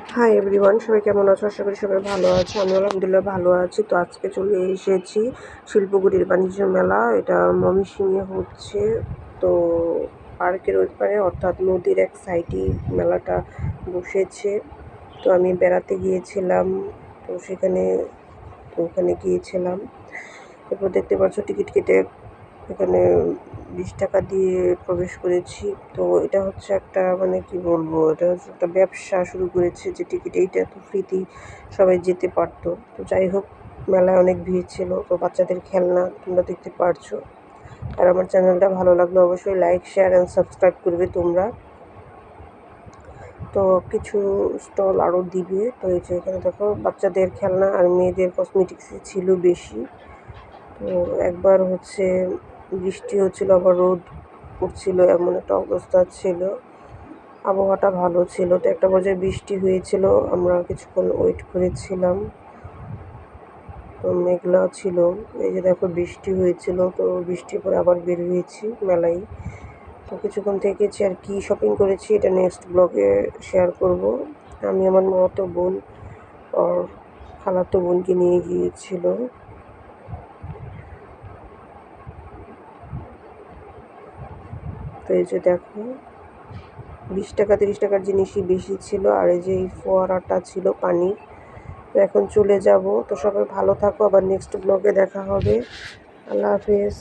Hi everyone, সবাই কেমন আছো? আশা করি সবাই ভালো আছো। আমি আলহামদুলিল্লাহ ভালো আছি। তো আজকে চলে এসেছি শিল্পকুটির বাণিজ্য মেলা। এটা ময়মনসিংহে হচ্ছে। তো পার্কের ওই পারে অর্থাৎ নদীর এক সাইডে মেলাটা বসেছে। তো আমি বেড়াতে গিয়েছিলাম, তো ওখানে গিয়েছিলাম। এরপর দেখতে পাচ্ছ টিকিট কেটে এখানে 20 টাকা দিয়ে প্রবেশ করেছি। তো এটা হচ্ছে একটা মানে কি বলবো, এটা হচ্ছে একটা ব্যবসা শুরু করেছে যে টিকিট এইটা তো ফ্রিতেই সবাই যেতে পারতো। তো যাই হোক, মেলায় অনেক ভিড় ছিল। তো বাচ্চাদের খেলনা তোমরা দেখতে পারছো। আর আমার চ্যানেলটা ভালো লাগলে অবশ্যই লাইক, শেয়ার অ্যান্ড সাবস্ক্রাইব করবে তোমরা। তো কিছু স্টল আরও দিবে। তো এই যে এখানে দেখো বাচ্চাদের খেলনা আর মেয়েদের কসমেটিক্সই ছিল বেশি। তো একবার হচ্ছে বৃষ্টি হচ্ছিল, আবার রোদ উঠছিল, এমন একটা অবস্থা ছিল। আবহাওয়াটা ভালো ছিল। তো একটা পর্যায়ে বৃষ্টি হয়েছিল, আমরা কিছুক্ষণ ওয়েট করেছিলাম। তো মেঘলা ছিল। এই যে দেখো বৃষ্টি হয়েছিল, তো বৃষ্টির পরে আবার বের হয়েছি মেলায়। তো কিছুক্ষণ থেকেছি। আর কি শপিং করেছি এটা নেক্সট ব্লগে শেয়ার করব। আমি আমার মামাতো বোন আর খালাতো বোনকে নিয়ে গিয়েছিল। তো এই যে দেখো 20 টাকা 30 টাকার জিনিসই বেশি ছিল। আর এই যে এই ফোয়ারাটা ছিল পানির। তো এখন চলে যাব। তো সবাই ভালো থাকো, আবার নেক্সট ব্লগে দেখা হবে। আল্লাহ হাফেজ।